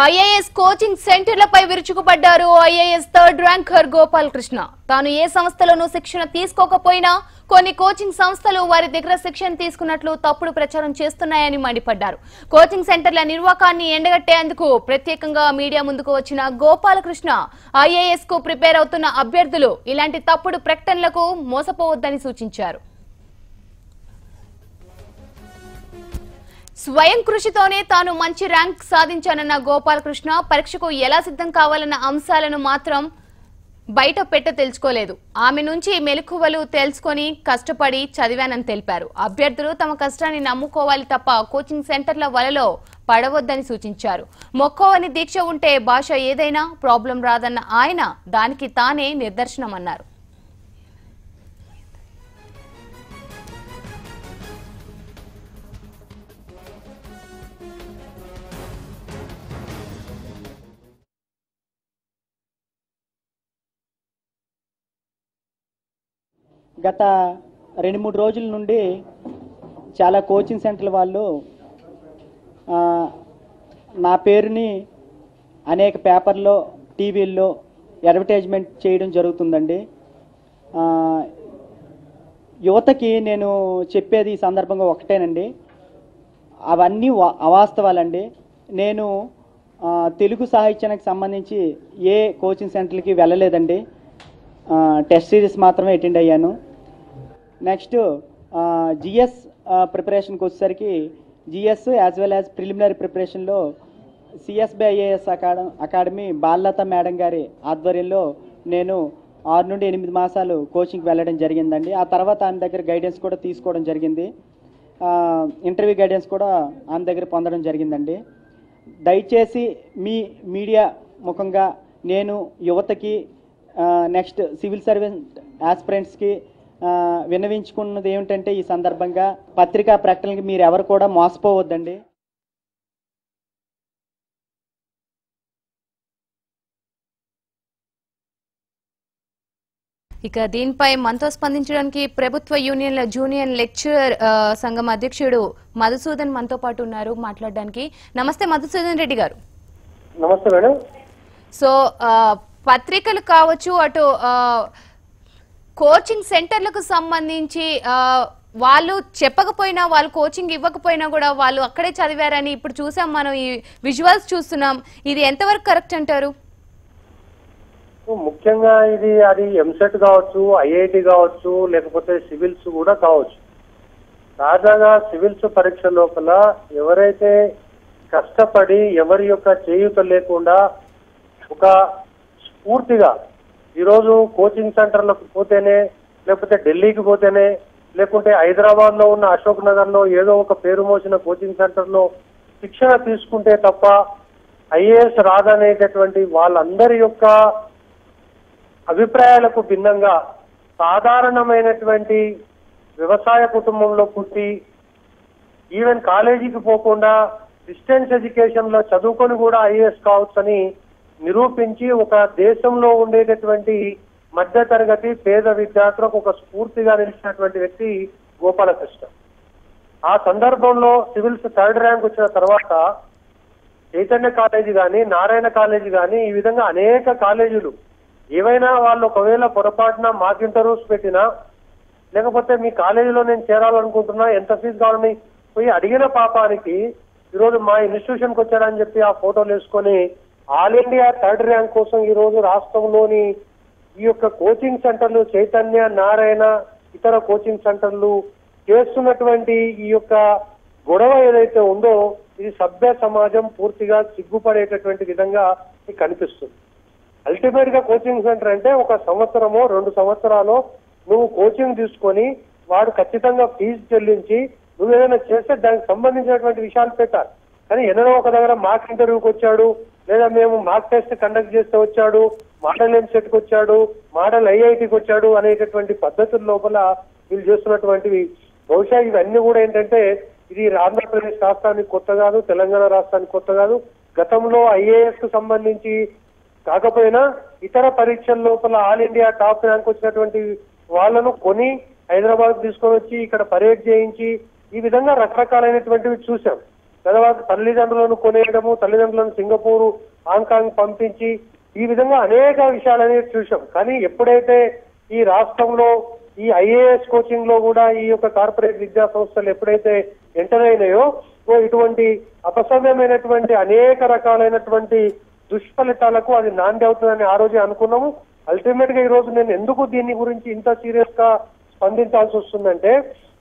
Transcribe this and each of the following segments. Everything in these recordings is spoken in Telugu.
ఐఏఎస్ కోచింగ్ సెంటర్లపై విరుచుకుపడ్డారు ఐఏఎస్ థర్డ్ ర్యాంకర్ గోపాలకృష్ణ. తాను ఏ సంస్థలోనూ శిక్షణ తీసుకోకపోయినా కొన్ని కోచింగ్ సంస్థలు వారి దగ్గర శిక్షణ తీసుకున్నట్లు తప్పుడు ప్రచారం చేస్తున్నాయని మండిపడ్డారు. కోచింగ్ సెంటర్ల నిర్వాకాన్ని ఎండగట్టేందుకు ప్రత్యేకంగా మీడియా ముందుకు వచ్చిన గోపాలకృష్ణ ఐఏఎస్ కు ప్రిపేర్ అవుతున్న అభ్యర్థులు ఇలాంటి తప్పుడు ప్రకటనలకు మోసపోవద్దని సూచించారు. స్వయం కృషితోనే తాను మంచి ర్యాంక్ సాధించానన్న గోపాలకృష్ణ పరీక్షకు ఎలా సిద్ధం కావాలన్న అంశాలను మాత్రం బయట తెలుసుకోలేదు. ఆమె నుంచి మెలకువలు తెలుసుకొని కష్టపడి చదివానని తెలిపారు. అభ్యర్థులు తమ కష్టాన్ని నమ్ముకోవాలి తప్ప కోచింగ్ సెంటర్ల వలలో పడవద్దని సూచించారు. మొక్కవని దీక్ష ఉంటే భాష ఏదైనా ప్రాబ్లం రాదన్న ఆయన దానికి తానే నిదర్శనమన్నారు. గత 2-3 రోజుల నుండి చాలా కోచింగ్ సెంటర్ల వాళ్ళు నా పేరుని అనేక పేపర్లో టీవీల్లో అడ్వర్టైజ్మెంట్ చేయడం జరుగుతుందండి. యువతకి నేను చెప్పేది ఈ సందర్భంగా ఒకటేనండి, అవన్నీ అవాస్తవాలండి. నేను తెలుగు సాహిత్యానికి సంబంధించి ఏ కోచింగ్ సెంటర్లకి వెళ్ళలేదండి. టెస్ట్ సిరీస్ మాత్రమే అటెండ్ అయ్యాను. నెక్స్ట్ జిఎస్ ప్రిపరేషన్కి వచ్చేసరికి GS as well as preliminary ప్రిపరేషన్లో CSB IAS academy Balalatha madam గారి ఆధ్వర్యంలో నేను 6 నుండి 8 మాసాలు కోచింగ్కి వెళ్ళడం జరిగిందండి. ఆ తర్వాత ఆమె దగ్గర గైడెన్స్ కూడా తీసుకోవడం జరిగింది. ఇంటర్వ్యూ గైడెన్స్ కూడా ఆమె దగ్గర పొందడం జరిగిందండి. దయచేసి మీ మీడియా ముఖంగా నేను యువతకి నెక్స్ట్ సివిల్ సర్వీస్ ఆస్పిరెంట్స్కి విన్నవించుకున్నది ఏమిటంటే, ఈ సందర్భంగా పత్రికా ప్రకటనకి మీరు ఎవరు కూడా మోసపోవద్దండి. ఇక దీనిపై మనతో స్పందించడానికి ప్రభుత్వ యూనియన్ల జూనియర్ లెక్చరర్ సంఘం అధ్యక్షుడు మధుసూదన్ మనతో పాటు ఉన్నారు మాట్లాడడానికి. నమస్తే మధుసూదన్ రెడ్డి గారు. నమస్తే మేడం. సో పత్రికలు కావచ్చు, అటు కోచింగ్ సెంటర్లకు సంబంధించి వాళ్ళు చెప్పకపోయినా, వాళ్ళు కోచింగ్ ఇవ్వకపోయినా కూడా వాళ్ళు అక్కడే చదివారని ఇప్పుడు చూసాం, మనం ఈ విజువల్స్ చూస్తున్నాం. ఇది ఎంతవరకు కరెక్ట్ అంటారు? ముఖ్యంగా అది ఎంసెట్ కావచ్చు, ఐఐటి కావచ్చు, లేకపోతే సివిల్స్ కూడా కావచ్చు. తాజాగా సివిల్స్ పరీక్ష లోపల ఎవరైతే కష్టపడి ఎవరి యొక్క చేయూత లేకుండా ఒక పూర్తిగా ఈరోజు కోచింగ్ సెంటర్లకు పోతేనే, లేకపోతే ఢిల్లీకి పోతేనే, లేకుంటే హైదరాబాద్ లో ఉన్న అశోక్ నగర్ లో ఏదో ఒక పేరు మోసిన కోచింగ్ సెంటర్ లో శిక్షణ తీసుకుంటే తప్ప ఐఏఎస్ రాదనేటటువంటి వాళ్ళందరి యొక్క అభిప్రాయాలకు భిన్నంగా సాధారణమైనటువంటి వ్యవసాయ కుటుంబంలో పుట్టి ఈవెన్ కాలేజీకి పోకుండా డిస్టెన్స్ ఎడ్యుకేషన్ లో చదువుకొని కూడా ఐఏఎస్ కావచ్చని నిరూపించి ఒక దేశంలో ఉండేటటువంటి మధ్య తరగతి పేద విద్యార్థులకు ఒక స్ఫూర్తిగా నిలిచినటువంటి వ్యక్తి గోపాలకృష్ణ. ఆ సందర్భంలో సివిల్స్ 3rd ర్యాంక్ వచ్చిన తర్వాత చైతన్య కాలేజీ కానీ, నారాయణ కాలేజీ కానీ, ఈ విధంగా అనేక కాలేజీలు ఏవైనా వాళ్ళు ఒకవేళ పొరపాటున మాక్ ఇంటర్వ్యూస్ పెట్టినా, లేకపోతే మీ కాలేజీలో నేను చేరాలనుకుంటున్నా, ఎంత ఫీజు కావాలని పోయి అడిగిన పాపానికి ఈరోజు మా ఇన్స్టిట్యూషన్కి వచ్చాడని చెప్పి ఆ ఫోటోలు వేసుకొని ఆల్ ఇండియా 3rd ర్యాంక్ కోసం ఈ రోజు రాష్ట్రంలోని ఈ యొక్క కోచింగ్ సెంటర్లు, చైతన్య, నారాయణ, ఇతర కోచింగ్ సెంటర్లు చేస్తున్నటువంటి ఈ యొక్క గొడవ ఏదైతే ఉందో, ఇది సభ్య సమాజం పూర్తిగా సిగ్గుపడేటటువంటి విధంగా కనిపిస్తుంది. అల్టిమేట్ గా కోచింగ్ సెంటర్ అంటే 1 సంవత్సరమో 2 సంవత్సరాలు నువ్వు కోచింగ్ తీసుకొని వాడు ఖచ్చితంగా ఫీజు చెల్లించి నువ్వు ఏదైనా చేస్తే దానికి సంబంధించినటువంటి విషయాలు పెట్టాలి. కానీ ఎన్నడో ఒక దగ్గర మాక్ ఇంటర్వ్యూకి వచ్చాడు, లేదా మేము మాక్ టెస్ట్ కండక్ట్ చేస్తే వచ్చాడు, మోడల్ ఎంసెట్కి వచ్చాడు, మోడల్ ఐఐటికి వచ్చాడు అనేటటువంటి పద్ధతుల లోపల వీళ్ళు చేస్తున్నటువంటివి. బహుశా ఇవన్నీ కూడా ఏంటంటే, ఇది ఆంధ్రప్రదేశ్ రాష్ట్రానికి కొత్త కాదు, తెలంగాణ రాష్ట్రానికి కొత్త కాదు. గతంలో ఐఏఎస్ కు సంబంధించి కాకపోయినా ఇతర పరీక్షల లోపల ఆల్ ఇండియా టాప్ ర్యాంక్ వచ్చినటువంటి వాళ్ళను కొని హైదరాబాద్ తీసుకొని వచ్చి ఇక్కడ పరేడ్ చేయించి ఈ విధంగా రకరకాలైనటువంటివి చూసాం. తర్వాత తల్లిదండ్రులను కొనేయడము, తల్లిదండ్రులను సింగపూర్, హాంకాంగ్ పంపించి ఈ విధంగా అనేక విషయాలనేవి చూసాం. కానీ ఎప్పుడైతే ఈ రాష్ట్రంలో ఈ ఐఏఎస్ కోచింగ్ లో కూడా ఈ యొక్క కార్పొరేట్ విద్యా సంస్థలు ఎప్పుడైతే ఎంటర్ అయినాయో ఇటువంటి అపసవ్యమైనటువంటి అనేక రకాలైనటువంటి దుష్ఫలితాలకు అది నాంది అవుతుందని ఆ రోజే అనుకున్నాము. అల్టిమేట్ గా ఈ రోజు నేను ఎందుకు దీని గురించి ఇంత సీరియస్ గా స్పందించాల్సి వస్తుందంటే,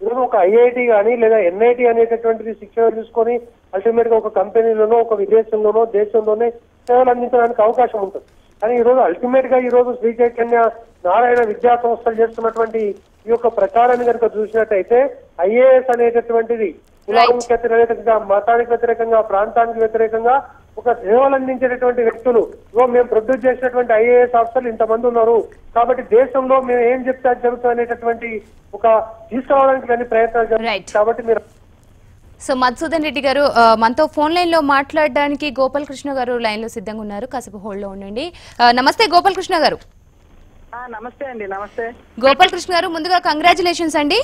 ఈరోజు ఒక ఐఐటి కానీ లేదా ఎన్ఐటి అనేటటువంటిది శిక్షణ తీసుకొని అల్టిమేట్ గా ఒక కంపెనీలోనో ఒక విదేశంలోనో దేశంలోనే సేవలు అందించడానికి అవకాశం ఉంటుంది. కానీ ఈ రోజు అల్టిమేట్ గా ఈ రోజు శ్రీ చైతన్య నారాయణ విద్యా సంస్థలు చేస్తున్నటువంటి ఈ యొక్క ప్రచారాన్ని కనుక చూసినట్టయితే ఐఏఎస్ అనేటటువంటిది కులానికి వ్యతిరేకంగా, మతానికి వ్యతిరేకంగా, ప్రాంతానికి వ్యతిరేకంగా ఒక సేవలు అందించేటటువంటి వ్యక్తులు మేము ప్రొడ్యూస్ చేసినటువంటి ఐఏఎస్ ఆఫీసర్లు ఇంతమంది ఉన్నారు కాబట్టి దేశంలో మేము ఏం చెప్తే అది జరుగుతుంది అనేటటువంటి ఒక తీసుకురావడానికి కానీ ప్రయత్నాలు జరుగుతాయి. కాబట్టి మీరు సో మధుసూదన్ రెడ్డి గారు మనతో ఫోన్ లైన్ లో మాట్లాడడానికి గోపాల్ కృష్ణ గారు లైన్ లో సిద్ధంగా ఉన్నారు. కాసేపు హోల్డ్ లో ఉండండి. నమస్తే గోపాల్ కృష్ణ గారు. నమస్తే అండి. నమస్తే గోపాల్ కృష్ణ గారు, ముందుగా కంగ్రాచులేషన్స్ అండి.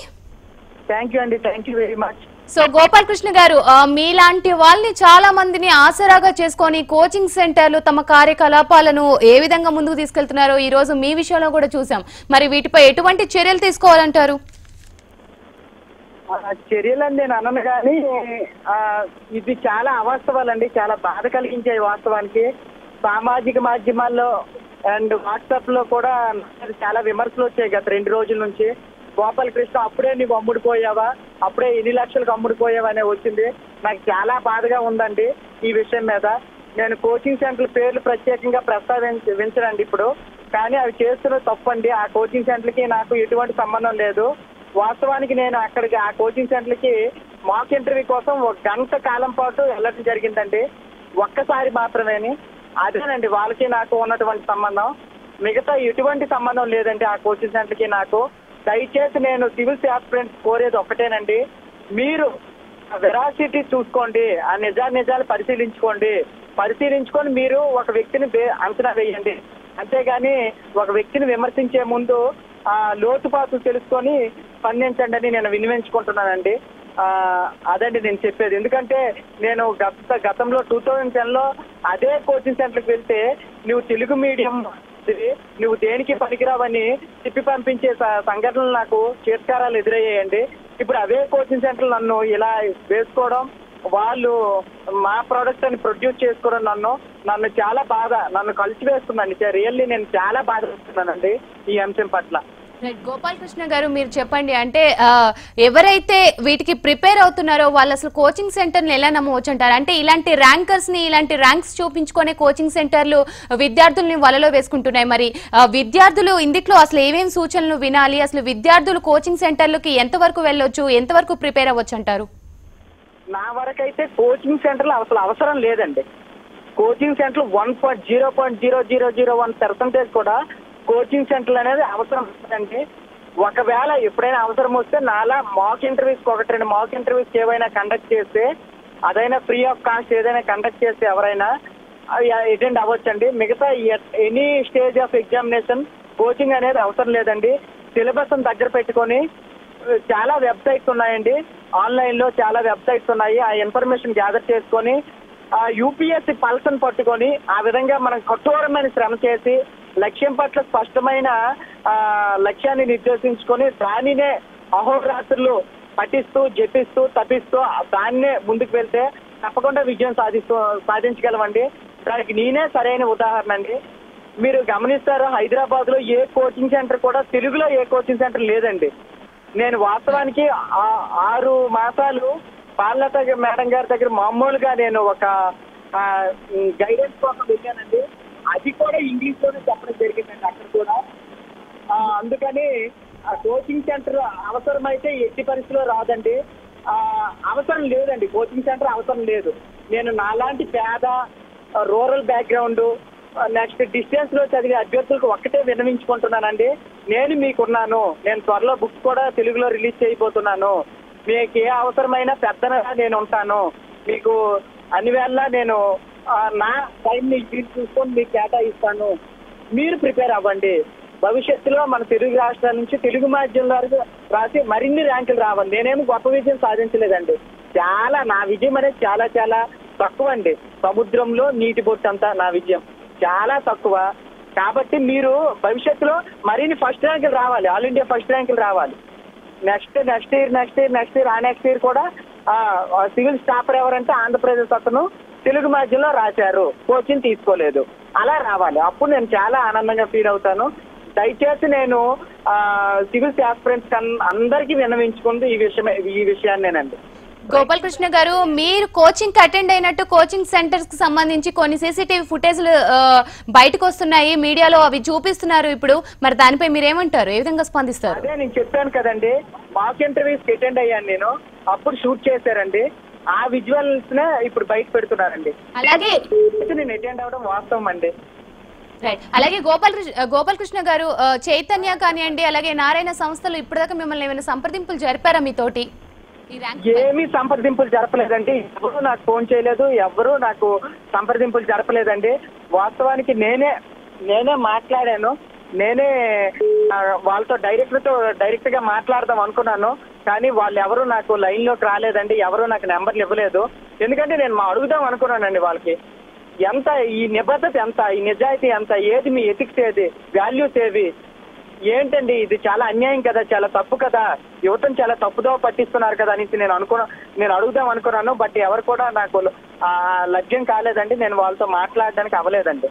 థ్యాంక్ యూ అండి. Thank you very much. So Gopal Krishna గారు, మీలాంటి వాళ్ళని చాలా మందిని ఆసరాగా చేసుకొని కోచింగ్ సెంటర్లు తమ కార్యకలాపాలను ఏ విధంగా ముందుకు తీసుకెళ్తున్నారో ఈ రోజు మీ విషయంలో కూడా చూసాం. మరి వీటిపై ఎటువంటి చర్యలు తీసుకోవాలంటారు? చర్యలని నేను అన్నాను కానీ ఇది చాలా అవాస్తవాలండి, చాలా బాధ కలిగించే వాస్తవానికి. సామాజిక మాధ్యమాల్లో అండ్ వాట్సాప్ లో కూడా చాలా విమర్శలు వచ్చాయి గత 2 రోజుల నుంచి. గోపాల్ కృష్ణ అప్పుడే నువ్వు అమ్ముడుపోయావా, అప్పుడే ఎన్ని లక్షలకు అమ్ముడుపోయావా అనే వచ్చింది. నాకు చాలా బాధగా ఉందండి ఈ విషయం మీద. నేను కోచింగ్ సెంటర్ పేర్లు ప్రత్యేకంగా ప్రస్తావించనండి ఇప్పుడు, కానీ అవి చేస్తున్న తప్పండి. ఆ కోచింగ్ సెంటర్కి నాకు ఎటువంటి సంబంధం లేదు. వాస్తవానికి నేను అక్కడికి ఆ కోచింగ్ సెంటర్కి మాక్ ఇంటర్వ్యూ కోసం 1 గంట కాలం పాటు వెళ్ళడం జరిగిందండి. ఒక్కసారి మాత్రమేని. అదేనండి వాళ్ళకి నాకు ఉన్నటువంటి సంబంధం. మిగతా ఎటువంటి సంబంధం లేదండి ఆ కోచింగ్ సెంటర్కి నాకు. దయచేసి నేను సివిల్స్ ఆస్పిరెంట్స్ కోరేది ఒక్కటేనండి, మీరు వెరాసిటీ చూసుకోండి, ఆ నిజాలు పరిశీలించుకొని మీరు ఒక వ్యక్తిని అంచనా వేయండి. అంతేగాని ఒక వ్యక్తిని విమర్శించే ముందు లోతుపాతులు తెలుసుకొని స్పందించండి అని నేను వినియోగించుకుంటున్నానండి. అదండి నేను చెప్పేది. ఎందుకంటే నేను గతంలో 2010లో అదే కోచింగ్ సెంటర్కి వెళ్తే నువ్వు తెలుగు మీడియం, నువ్వు దేనికి పనికిరావని తిప్పి పంపించే సంఘటనలు నాకు చేత్కారాలు ఎదురయ్యాయండి. ఇప్పుడు అవే కోచింగ్ సెంటర్లు నన్ను ఇలా వేసుకోవడం, వాళ్ళు మా ప్రోడక్ట్ అని ప్రొడ్యూస్ చేసుకోవడం నన్ను చాలా నన్ను కలిసివేస్తుందండి. రియల్లీ నేను చాలా బాధపడుతున్నానండి ఈ అంశం పట్ల. గోపాల్ కృష్ణ గారు, మీరు చెప్పండి, అంటే ఎవరైతే వీటికి ప్రిపేర్ అవుతున్నారో వాళ్ళు అసలు కోచింగ్ సెంటర్ని ఎలా నమ్మవచ్చు అంటారు? అంటే ఇలాంటి ర్యాంకర్స్ ని, ఇలాంటి ర్యాంక్స్ చూపించుకునే కోచింగ్ సెంటర్లు విద్యార్థుల్ని వలలో వేసుకుంటున్నాయి. మరి విద్యార్థులు ఇందులో అసలు ఏమేమి సూచనలు వినాలి, అసలు విద్యార్థులు కోచింగ్ సెంటర్లకి ఎంతవరకు వెళ్ళొచ్చు, ఎంతవరకు ప్రిపేర్ అవ్వచ్చు అంటారు? నా వరకైతే కోచింగ్ సెంటర్లు అసలు అవసరం లేదండి. కోచింగ్ సెంటర్ 1.00001% కూడా కోచింగ్ సెంటర్లు అనేది అవసరం లేదండి. ఒకవేళ ఎప్పుడైనా అవసరం వస్తే నాలా మాక్ ఇంటర్వ్యూస్ 1-2 మాక్ ఇంటర్వ్యూస్ ఏవైనా కండక్ట్ చేస్తే, అదైనా ఫ్రీ ఆఫ్ కాస్ట్ ఏదైనా కండక్ట్ చేస్తే ఎవరైనా అటెండ్ అవ్వచ్చండి. మిగతా any stage of examination coaching అనేది అవసరం లేదండి. సిలబస్ దగ్గర పెట్టుకొని చాలా వెబ్సైట్స్ ఉన్నాయండి, ఆన్లైన్ లో చాలా వెబ్సైట్స్ ఉన్నాయి. ఆ ఇన్ఫర్మేషన్ గ్యాదర్ చేసుకొని యూపీఎస్సీ పల్సన్ పట్టుకొని ఆ విధంగా మనం కఠోరమైన శ్రమ చేసి లక్ష్యం పట్ల స్పష్టమైన లక్ష్యాన్ని నిర్దేశించుకొని దానినే అహోరాత్రులు పఠిస్తూ, జపిస్తూ, తపిస్తూ దాన్నే ముందుకు వెళ్తే తప్పకుండా విజయం సాధించగలమండి. దానికి నేనే సరైన ఉదాహరణ అండి. మీరు గమనిస్తారు, హైదరాబాద్ లో ఏ కోచింగ్ సెంటర్ కూడా తెలుగులో ఏ కోచింగ్ సెంటర్ లేదండి. నేను వాస్తవానికి 6 మాసాలు పాలలత మేడం గారి దగ్గర మామూలుగా నేను ఒక గైడెన్స్ కోసం వెళ్ళానండి. అది కూడా ఇంగ్లీష్ లోనే చెప్పడం జరిగిందండి అక్కడ కూడా. అందుకని ఆ కోచింగ్ సెంటర్ అవసరమైతే ఎట్టి పరిస్థితిలో రాదండి. అవసరం లేదండి, కోచింగ్ సెంటర్ అవసరం లేదు. నేను నాలాంటి పేద రూరల్ బ్యాక్గ్రౌండ్ నెక్స్ట్ డిస్టెన్స్ లో చదివే అభ్యర్థులకు ఒక్కటే విన్నవించుకుంటున్నానండి, నేను మీకున్నాను. నేను త్వరలో బుక్స్ కూడా తెలుగులో రిలీజ్ చేయబోతున్నాను. మీకు ఏ అవసరమైనా పెద్దనగా నేను ఉంటాను. మీకు అన్ని వేళ నేను నా టైంని చూసుకొని మీకు కేటాయిస్తాను. మీరు ప్రిపేర్ అవ్వండి. భవిష్యత్తులో మన తెలుగు రాష్ట్రాల నుంచి తెలుగు మాధ్యమం వరకు రాసి మరిన్ని ర్యాంకులు రావాలి. నేనేమి గొప్ప విజయం సాధించలేదండి, చాలా నా విజయం అనేది చాలా చాలా తక్కువ అండి. సముద్రంలో నీటి బొట్టు అంతా నా విజయం చాలా తక్కువ. కాబట్టి మీరు భవిష్యత్తులో మరిన్ని ఫస్ట్ ర్యాంకులు రావాలి, ఆల్ ఇండియా ఫస్ట్ ర్యాంకులు రావాలి. నెక్స్ట్ ఇయర్ ఆ నెక్స్ట్ ఇయర్ కూడా సివిల్ స్టాఫర్ ఎవరంటే ఆంధ్రప్రదేశ్ అతను తెలుగు మాధ్యమంలో రాశారు, కోచింగ్ తీసుకోలేదు, అలా రావాలి. అప్పుడు నేను చాలా ఆనందంగా ఫీల్ అవుతాను. దయచేసి నేను సివిల్ ఆస్పిరెంట్స్ అందరికీ విన్నవించుకుంది ఈ విషయాన్నేనండి. గోపాలకృష్ణ గారు, మీరు కోచింగ్ అటెండ్ అయినట్టు కోచింగ్ సెంటర్స్ కి సంబంధించి కొన్ని సీసీటీవీ ఫుటేజ్లు బయటకు వస్తున్నాయి, మీడియాలో అవి చూపిస్తున్నారు ఇప్పుడు. మరి దానిపై మీరేమంటారు, ఏ విధంగా స్పందిస్తారు? అదే నేను చెప్పాను కదండి, మాక్ ఇంటర్వ్యూస్ అటెండ్ అయ్యాను నేను, అప్పుడు షూట్ చేశారండి. ఆ విజువల్స్ నే ఇప్పుడు బయట పెడుతున్నారండి. అలాగే నేను అటెండ్ అవడం వాస్తవం అండి. రైట్. అలాగే గోపాలకృష్ణ గారు, చైతన్య కానివ్వండి, అలాగే నారాయణ సంస్థలు ఇప్పటిదాకా మిమ్మల్ని ఏమైనా సంప్రదింపులు జరిపారా మీతోటి? ఏమీ సంప్రదింపులు జరపలేదండి, ఎవరు నాకు ఫోన్ చేయలేదు, ఎవరు నాకు సంప్రదింపులు జరపలేదండి. వాస్తవానికి నేనే మాట్లాడాను, నేనే వాళ్ళతో డైరెక్ట్ గా మాట్లాడదాం అనుకున్నాను. కానీ వాళ్ళు ఎవరు నాకు లైన్ లోకి రాలేదండి, ఎవరు నాకు నెంబర్లు ఇవ్వలేదు. ఎందుకంటే నేను అడుగుదాం అనుకున్నానండి వాళ్ళకి, ఎంత ఈ నిబద్ధత ఎంత, ఈ నిజాయితీ ఎంత, ఏది మీ ఎథిక్స్, ఏది వాల్యూస్, ఏవి ఏంటండి? ఇది చాలా అన్యాయం కదా, చాలా తప్పు కదా, యువతను చాలా తప్పుదో పట్టిస్తున్నారు కదా అనేసి నేను అడుగుదాం అనుకున్నాను. బట్ ఎవరు కూడా నాకు లభ్యం కాలేదండి, నేను వాళ్ళతో మాట్లాడడానికి అవ్వలేదండి.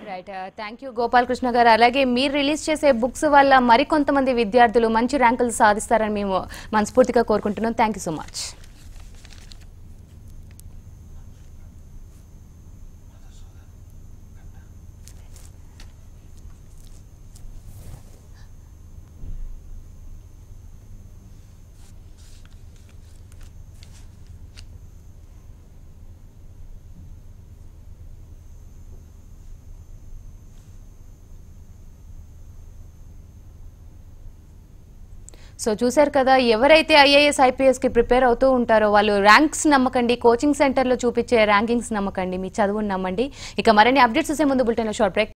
రైట్. థ్యాంక్ యూ గోపాలకృష్ణ గారు. అలాగే మీరు రిలీజ్ చేసే బుక్స్ వల్ల మరికొంతమంది విద్యార్థులు మంచి ర్యాంకులు సాధిస్తారని మేము మనస్ఫూర్తిగా కోరుకుంటున్నాం. Thank you so much. So చూశారు కదా, ఎవరైతే ఐఏఎస్ ఐపీఎస్కి ప్రిపేర్ అవుతూ ఉంటారో వాళ్ళు ర్యాంక్స్ నమ్మకండి, కోచింగ్ సెంటర్లో చూపించే ర్యాంకింగ్స్ నమ్మకండి, మీ చదువును నమ్మండి. ఇక మరిన్ని అప్డేట్స్ చూసే ముందు బులెటిన్లో షార్ట్ బ్రేక్.